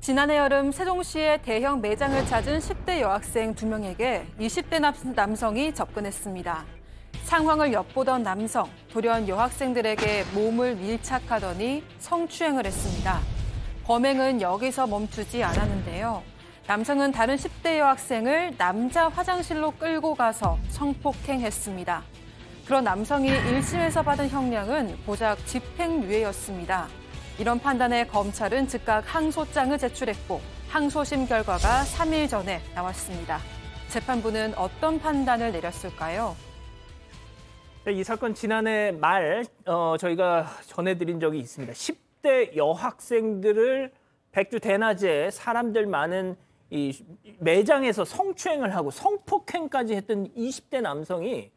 지난해 여름 세종시의 대형 매장을 찾은 10대 여학생 2명에게 20대 남성이 접근했습니다. 상황을 엿보던 남성, 돌연 여학생들에게 몸을 밀착하더니 성추행을 했습니다. 범행은 여기서 멈추지 않았는데요. 남성은 다른 10대 여학생을 남자 화장실로 끌고 가서 성폭행했습니다. 그런 남성이 1심에서 받은 형량은 고작 집행유예였습니다. 이런 판단에 검찰은 즉각 항소장을 제출했고 항소심 결과가 3일 전에 나왔습니다. 재판부는 어떤 판단을 내렸을까요? 이 사건 지난해 말 저희가 전해드린 적이 있습니다. 10대 여학생들을 백주 대낮에 사람들 많은 이 매장에서 성추행을 하고 성폭행까지 했던 20대 남성이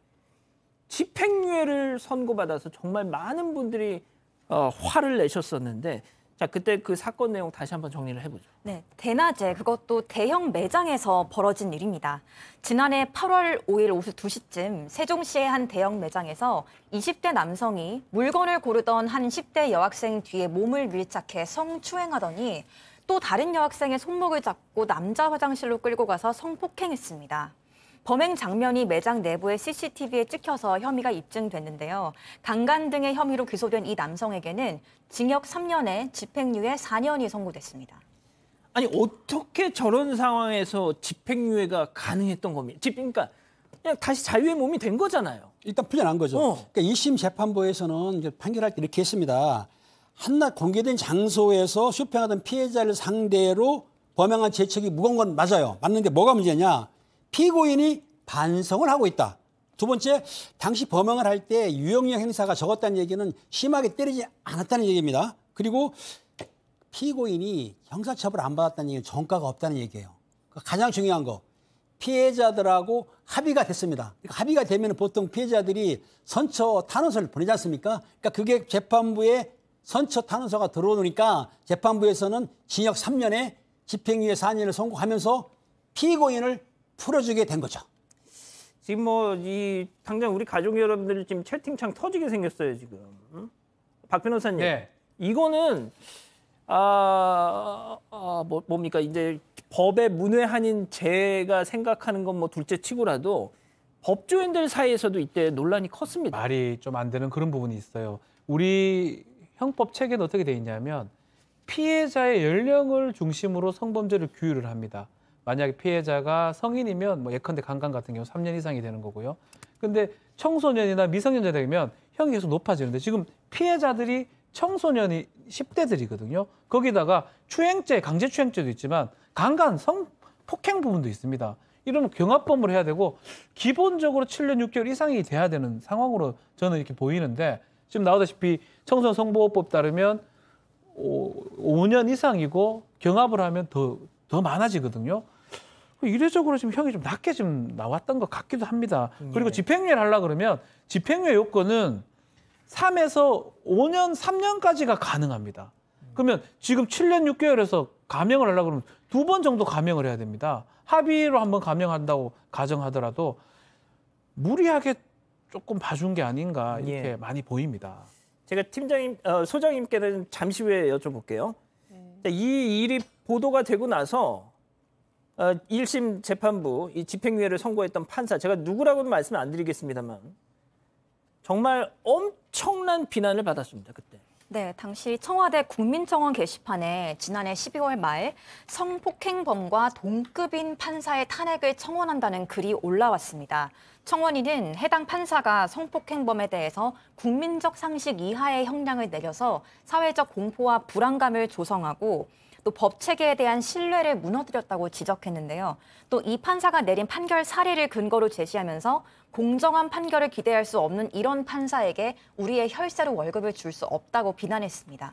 집행유예를 선고받아서 정말 많은 분들이 화를 내셨었는데, 자, 그때 그 사건 내용 다시 한번 정리를 해보죠. 네, 대낮에 그것도 대형 매장에서 벌어진 일입니다. 지난해 8월 5일 오후 2시쯤 세종시의 한 대형 매장에서 20대 남성이 물건을 고르던 한 10대 여학생 뒤에 몸을 밀착해 성추행하더니 또 다른 여학생의 손목을 잡고 남자 화장실로 끌고 가서 성폭행했습니다. 범행 장면이 매장 내부의 CCTV에 찍혀서 혐의가 입증됐는데요. 강간 등의 혐의로 기소된 이 남성에게는 징역 3년에 집행유예 4년이 선고됐습니다. 아니, 어떻게 저런 상황에서 집행유예가 가능했던 겁니까? 그러니까 그냥 다시 자유의 몸이 된 거잖아요. 일단 풀려난 거죠. 그러니까 1심 재판부에서는 이제 판결할 때 이렇게 했습니다. 한낮 공개된 장소에서 쇼핑하던 피해자를 상대로 범행한 죄책이 무거운 건 맞아요. 맞는데 뭐가 문제냐? 피고인이 반성을 하고 있다. 두 번째, 당시 범행을 할 때 유형력 행사가 적었다는 얘기는 심하게 때리지 않았다는 얘기입니다. 그리고 피고인이 형사처벌 안 받았다는 얘기는 전과가 없다는 얘기예요. 가장 중요한 거, 피해자들하고 합의가 됐습니다. 그러니까 합의가 되면 보통 피해자들이 선처 탄원서를 보내지 않습니까? 그러니까 그게 재판부에 선처 탄원서가 들어오니까 재판부에서는 징역 3년에 집행유예 4년을 선고하면서 피고인을 풀어주게 된 거죠. 지금 당장 우리 가족 여러분들 지금 채팅창 터지게 생겼어요, 지금. 응? 박 변호사님. 네. 이거는 뭡니까? 이제 법의 문외한인 제가 생각하는 건 뭐 둘째 치고라도 법조인들 사이에서도 이때 논란이 컸습니다. 말이 좀 안 되는 그런 부분이 있어요. 우리 형법 체계는 어떻게 돼 있냐면 피해자의 연령을 중심으로 성범죄를 규율을 합니다. 만약에 피해자가 성인이면 뭐 예컨대 강간 같은 경우 3년 이상이 되는 거고요. 근데 청소년이나 미성년자 되면 형이 계속 높아지는데 지금 피해자들이 청소년이 10대들이거든요. 거기다가 추행죄, 강제추행죄도 있지만 강간, 성폭행 부분도 있습니다. 이러면 경합범으로 해야 되고 기본적으로 7년 6개월 이상이 돼야 되는 상황으로 저는 이렇게 보이는데 지금 나오다시피 청소년 성보호법 따르면 5년 이상이고 경합을 하면 더 많아지거든요. 이례적으로 지금 형이 좀 낮게 좀 나왔던 것 같기도 합니다. 그리고 집행유예를 하려고 그러면 집행유예 요건은 3에서 5년, 3년까지가 가능합니다. 그러면 지금 7년 6개월에서 감형을 하려고 그러면 2번 정도 감형을 해야 됩니다. 합의로 한번 감형한다고 가정하더라도 무리하게 조금 봐준 게 아닌가 이렇게 많이 보입니다. 제가 소장님께는 잠시 후에 여쭤볼게요. 이 일이 보도가 되고 나서 1심 재판부 이 집행유예를 선고했던 판사, 제가 누구라고는 말씀 안 드리겠습니다만 정말 엄청난 비난을 받았습니다, 그때. 네, 당시 청와대 국민청원 게시판에 지난해 12월 말 성폭행범과 동급인 판사의 탄핵을 청원한다는 글이 올라왔습니다. 청원인은 해당 판사가 성폭행범에 대해서 국민적 상식 이하의 형량을 내려서 사회적 공포와 불안감을 조성하고 또 법체계에 대한 신뢰를 무너뜨렸다고 지적했는데요. 또 이 판사가 내린 판결 사례를 근거로 제시하면서 공정한 판결을 기대할 수 없는 이런 판사에게 우리의 혈세로 월급을 줄 수 없다고 비난했습니다.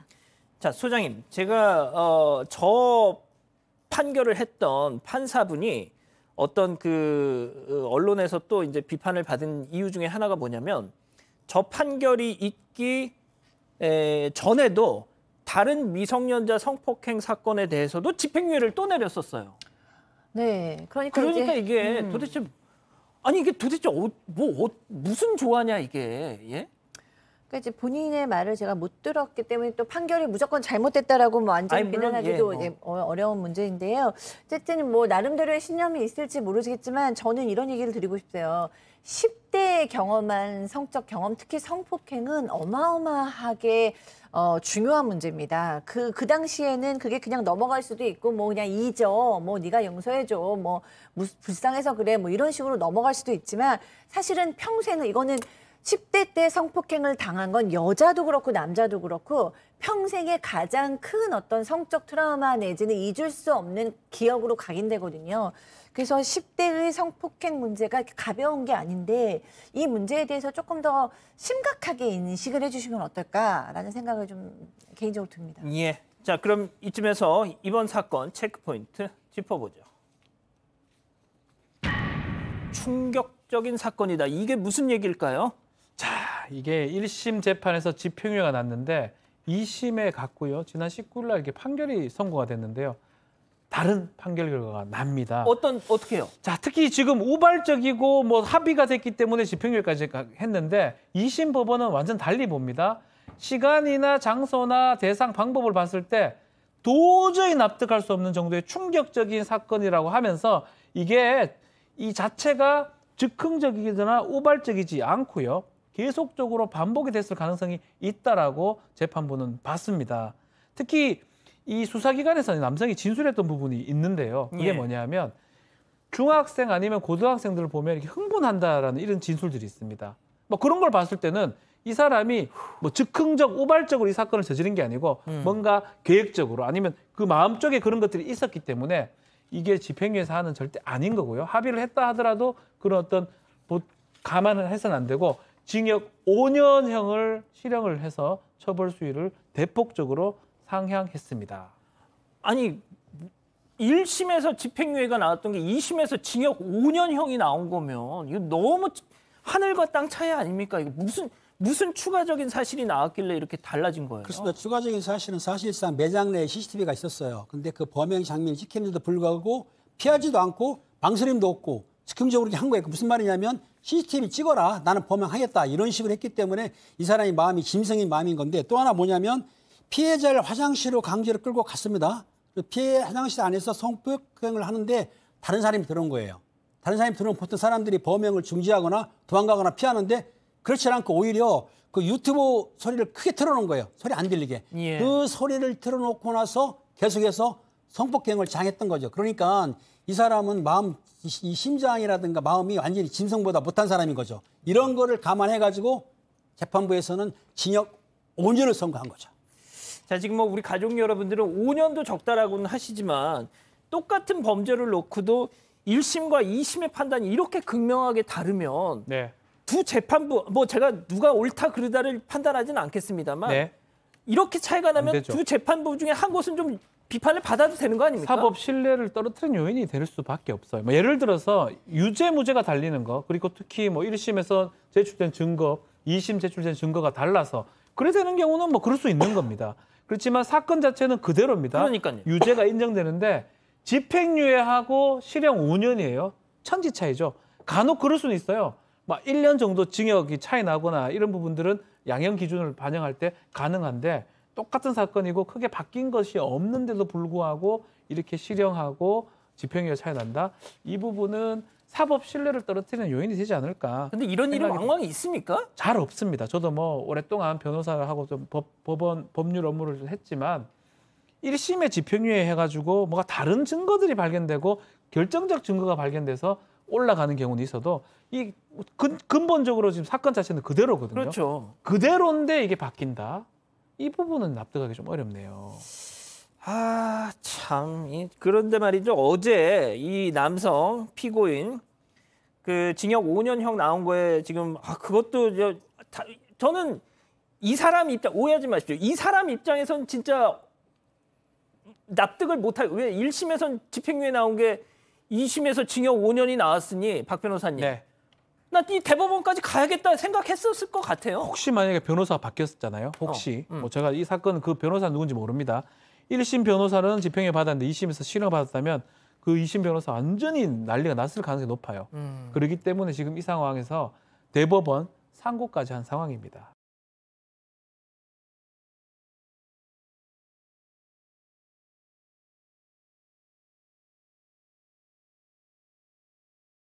자, 소장님, 제가 저 판결을 했던 판사분이 어떤 언론에서 또 이제 비판을 받은 이유 중에 하나가 뭐냐면 저 판결이 있기 전에도 다른 미성년자 성폭행 사건에 대해서도 집행유예를 또 내렸었어요. 네, 그러니까 이게 도대체 무슨 조화냐 이게? 예? 그러니까 이제 본인의 말을 제가 못 들었기 때문에 또 판결이 무조건 잘못됐다라고 뭐 완전 아니, 물론, 비난하기도 예, 어려운 문제인데요. 어쨌든 뭐 나름대로의 신념이 있을지 모르겠지만 저는 이런 얘기를 드리고 싶어요. 10대 경험한 성적 경험, 특히 성폭행은 어마어마하게 중요한 문제입니다. 그 당시에는 그게 그냥 넘어갈 수도 있고, 뭐 그냥 잊어, 뭐 네가 용서해줘, 뭐 불쌍해서 그래, 뭐 이런 식으로 넘어갈 수도 있지만 사실은 평생을 이거는 10대 때 성폭행을 당한 건 여자도 그렇고 남자도 그렇고 평생의 가장 큰 어떤 성적 트라우마 내지는 잊을 수 없는 기억으로 각인되거든요. 그래서 10대의 성폭행 문제가 가벼운 게 아닌데 이 문제에 대해서 조금 더 심각하게 인식을 해주시면 어떨까라는 생각을 좀 개인적으로 듭니다. 예. 자, 그럼 이쯤에서 이번 사건 체크포인트 짚어보죠. 충격적인 사건이다. 이게 무슨 얘기일까요? 자, 이게 1심 재판에서 집행유예가 났는데 2심에 갔고요. 지난 19일 날 이렇게 판결이 선고가 됐는데요. 다른 판결 결과가 납니다. 어떻게요? 자, 특히 지금 우발적이고 뭐 합의가 됐기 때문에 집행유예까지 했는데 2심 법원은 완전 달리 봅니다. 시간이나 장소나 대상, 방법을 봤을 때 도저히 납득할 수 없는 정도의 충격적인 사건이라고 하면서 이게 이 자체가 즉흥적이거나 우발적이지 않고요. 계속적으로 반복이 됐을 가능성이 있다라고 재판부는 봤습니다. 특히 이 수사기관에서는 남성이 진술했던 부분이 있는데요. 그게 예. 뭐냐면 중학생 아니면 고등학생들을 보면 이렇게 흥분한다라는 이런 진술들이 있습니다. 뭐 그런 걸 봤을 때는 이 사람이 뭐 즉흥적, 우발적으로 이 사건을 저지른 게 아니고 뭔가 계획적으로 아니면 그 마음속에 그런 것들이 있었기 때문에 이게 집행유예 사안은 절대 아닌 거고요. 합의를 했다 하더라도 그런 어떤 감안을 해서는 안 되고 징역 5년형을 실형을 해서 처벌 수위를 대폭적으로 상향했습니다. 아니 1심에서 집행유예가 나왔던 게 2심에서 징역 5년형이 나온 거면 이거 너무 하늘과 땅 차이 아닙니까? 이거 무슨 추가적인 사실이 나왔길래 이렇게 달라진 거예요? 그렇습니다. 추가적인 사실은 사실상 매장 내에 CCTV가 있었어요. 근데 그 범행 장면이 찍히는데도 불구하고 피하지도 않고 망설임도 없고 즉흥적으로 이렇게 한 거예요. 무슨 말이냐면 CCTV 찍어라. 나는 범행하겠다. 이런 식으로 했기 때문에 이 사람의 마음이 짐승인 마음인 건데 또 하나 뭐냐면 피해자를 화장실로 강제로 끌고 갔습니다. 피해 화장실 안에서 성폭행을 하는데 다른 사람이 들어온 거예요. 다른 사람이 들어오면 보통 사람들이 범행을 중지하거나 도망가거나 피하는데 그렇지 않고 오히려 그 유튜브 소리를 크게 틀어놓은 거예요. 소리 안 들리게. 예. 그 소리를 틀어놓고 나서 계속해서 성폭행을 장했던 거죠. 그러니까 이 사람은 이 심장이라든가 마음이 완전히 짐승보다 못한 사람인 거죠. 이런 거를 감안해가지고 재판부에서는 징역 5년을 선고한 거죠. 자, 지금 뭐 우리 가족 여러분들은 5년도 적다라고는 하시지만 똑같은 범죄를 놓고도 1심과 2심의 판단이 이렇게 극명하게 다르면 네. 두 재판부, 뭐 제가 누가 옳다 그르다를 판단하지는 않겠습니다만 네. 이렇게 차이가 나면 되죠. 두 재판부 중에 한 곳은 좀 비판을 받아도 되는 거 아닙니까? 사법 신뢰를 떨어뜨리는 요인이 될 수밖에 없어요. 뭐 예를 들어서 유죄 무죄가 달리는 거, 그리고 특히 뭐 1심에서 제출된 증거, 2심 제출된 증거가 달라서 그래 되는 경우는 뭐 그럴 수 있는 겁니다. 그렇지만 사건 자체는 그대로입니다. 그러니까요. 유죄가 인정되는데 집행유예하고 실형 5년이에요. 천지 차이죠. 간혹 그럴 수는 있어요. 막 1년 정도 징역이 차이 나거나 이런 부분들은 양형 기준을 반영할 때 가능한데 똑같은 사건이고 크게 바뀐 것이 없는데도 불구하고 이렇게 실형하고 집행유예 차이 난다? 이 부분은 사법 신뢰를 떨어뜨리는 요인이 되지 않을까. 근데 이런 일이 왕왕 있습니까? 잘 없습니다. 저도 뭐 오랫동안 변호사하고 좀 법률 업무를 좀 했지만 1심에 집행유예 해가지고 뭐가 다른 증거들이 발견되고 결정적 증거가 발견돼서 올라가는 경우는 있어도 이 근본적으로 지금 사건 자체는 그대로거든요. 그렇죠. 그대로인데 이게 바뀐다. 이 부분은 납득하기 좀 어렵네요. 아, 참. 그런데 말이죠. 어제 이 남성 피고인 그 징역 5년형 나온 거에 지금 그것도 저는 이 사람 입장 오해하지 마십시오. 이 사람 입장에선 진짜 납득을 못할. 왜 1심에선 집행유예 나온 게 2심에서 징역 5년이 나왔으니 박 변호사님. 네. 나 이 대법원까지 가야겠다 생각했었을 것 같아요. 혹시 만약에 변호사가 바뀌었잖아요. 혹시 뭐 제가 이 사건 그 변호사 누군지 모릅니다. 1심 변호사는 집행유예 받았는데 2심에서 실형 받았다면 그 2심 변호사 완전히 난리가 났을 가능성이 높아요. 그렇기 때문에 지금 이 상황에서 대법원 상고까지 한 상황입니다.